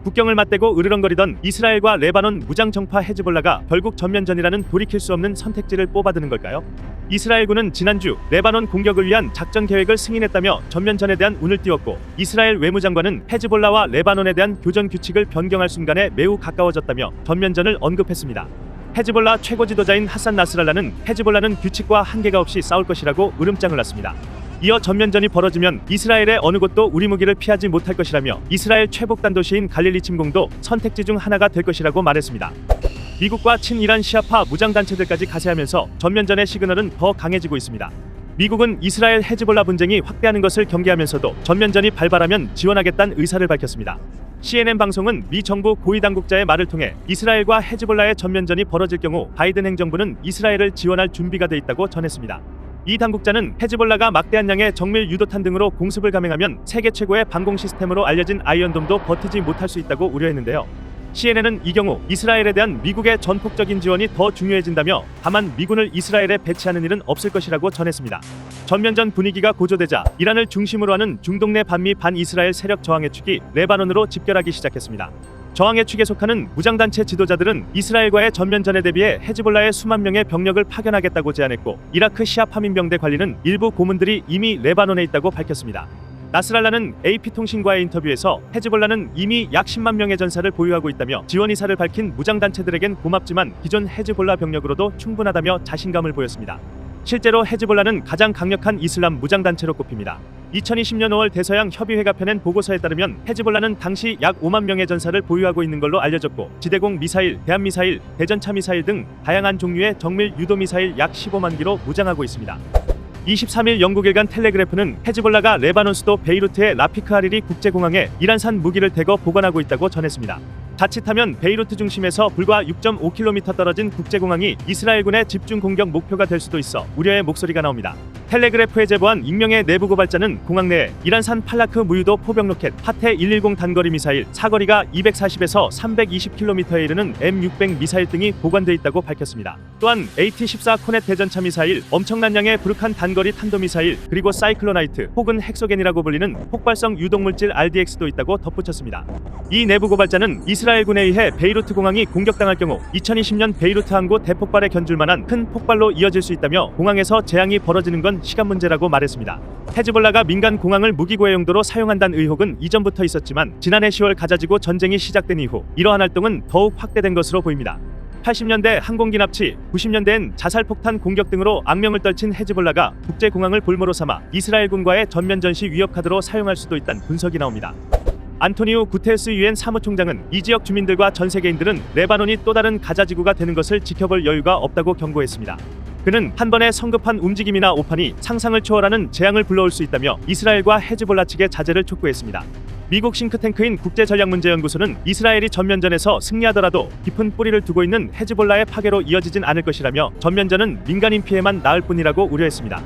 국경을 맞대고 으르렁거리던 이스라엘과 레바논 무장정파 헤즈볼라가 결국 전면전이라는 돌이킬 수 없는 선택지를 뽑아드는 걸까요? 이스라엘군은 지난주 레바논 공격을 위한 작전 계획을 승인했다며 전면전에 대한 운을 띄웠고, 이스라엘 외무장관은 헤즈볼라와 레바논에 대한 교전 규칙을 변경할 순간에 매우 가까워졌다며 전면전을 언급했습니다. 헤즈볼라 최고 지도자인 하산 나스랄라는 헤즈볼라는 규칙과 한계가 없이 싸울 것이라고 으름장을 놨습니다. 이어 전면전이 벌어지면 이스라엘의 어느 곳도 우리 무기를 피하지 못할 것이라며 이스라엘 최북단 도시인 갈릴리 침공도 선택지 중 하나가 될 것이라고 말했습니다. 미국과 친이란 시아파 무장단체들까지 가세하면서 전면전의 시그널은 더 강해지고 있습니다. 미국은 이스라엘 헤즈볼라 분쟁이 확대하는 것을 경계하면서도 전면전이 발발하면 지원하겠다는 의사를 밝혔습니다. CNN 방송은 미 정부 고위 당국자의 말을 통해 이스라엘과 헤즈볼라의 전면전이 벌어질 경우 바이든 행정부는 이스라엘을 지원할 준비가 돼 있다고 전했습니다. 이 당국자는 헤즈볼라가 막대한 양의 정밀 유도탄 등으로 공습을 감행하면 세계 최고의 방공 시스템으로 알려진 아이언돔도 버티지 못할 수 있다고 우려했는데요. CNN은 이 경우 이스라엘에 대한 미국의 전폭적인 지원이 더 중요해진다며 다만 미군을 이스라엘에 배치하는 일은 없을 것이라고 전했습니다. 전면전 분위기가 고조되자 이란을 중심으로 하는 중동 내 반미 반이스라엘 세력 저항의 축이 레바논으로 집결하기 시작했습니다. 저항의 축에 속하는 무장단체 지도자들은 이스라엘과의 전면전에 대비해 헤즈볼라의 수만 명의 병력을 파견하겠다고 제안했고, 이라크 시아파 민병대 관리는 일부 고문들이 이미 레바논에 있다고 밝혔습니다. 나스랄라는 AP통신과의 인터뷰에서 헤즈볼라는 이미 약 10만 명의 전사를 보유하고 있다며 지원 의사를 밝힌 무장단체들에겐 고맙지만 기존 헤즈볼라 병력으로도 충분하다며 자신감을 보였습니다. 실제로 헤즈볼라는 가장 강력한 이슬람 무장단체로 꼽힙니다. 2020년 5월 대서양 협의회가 펴낸 보고서에 따르면 헤즈볼라는 당시 약 5만 명의 전사를 보유하고 있는 걸로 알려졌고, 지대공 미사일, 대한미사일, 대전차 미사일 등 다양한 종류의 정밀 유도 미사일 약 15만 기로 무장하고 있습니다. 23일 영국 일간 텔레그래프는 헤즈볼라가 레바논 수도 베이루트의 라피크 하리리 국제공항에 이란산 무기를 대거 보관하고 있다고 전했습니다. 자칫하면 베이루트 중심에서 불과 6.5km 떨어진 국제공항이 이스라엘군의 집중 공격 목표가 될 수도 있어 우려의 목소리가 나옵니다. 텔레그래프에 제보한 익명의 내부 고발자는 공항 내에 이란산 팔라크 무유도 포병 로켓 파테 110 단거리 미사일, 사거리가 240에서 320km에 이르는 M600 미사일 등이 보관돼 있다고 밝혔습니다. 또한 AT-14 코넷 대전차 미사일, 엄청난 양의 부르칸 단거리 탄도미사일, 그리고 사이클로나이트 혹은 헥소겐이라고 불리는 폭발성 유독물질 RDX도 있다고 덧붙였습니다. 이 내부 고발자는 이스라엘군에 의해 베이루트 공항이 공격당할 경우 2020년 베이루트 항구 대폭발에 견줄 만한 큰 폭발로 이어질 수 있다며 공항에서 재앙이 벌어지는 건 시간 문제라고 말했습니다. 헤즈볼라가 민간 공항을 무기고의 용도로 사용한다는 의혹은 이전부터 있었지만 지난해 10월 가자지구 전쟁이 시작된 이후 이러한 활동은 더욱 확대된 것으로 보입니다. 80년대 항공기 납치, 90년대엔 자살폭탄 공격 등으로 악명을 떨친 헤즈볼라가 국제공항을 볼모로 삼아 이스라엘군과의 전면전시 위협 카드로 사용할 수도 있다는 분석이 나옵니다. 안토니오 구테르스 유엔 사무총장은 이 지역 주민들과 전 세계인들은 레바논이 또 다른 가자지구가 되는 것을 지켜볼 여유가 없다고 경고했습니다. 그는 한 번의 성급한 움직임이나 오판이 상상을 초월하는 재앙을 불러올 수 있다며 이스라엘과 헤즈볼라 측의 자제를 촉구했습니다. 미국 싱크탱크인 국제전략문제연구소는 이스라엘이 전면전에서 승리하더라도 깊은 뿌리를 두고 있는 헤즈볼라의 파괴로 이어지진 않을 것이라며 전면전은 민간인 피해만 낳을 뿐이라고 우려했습니다.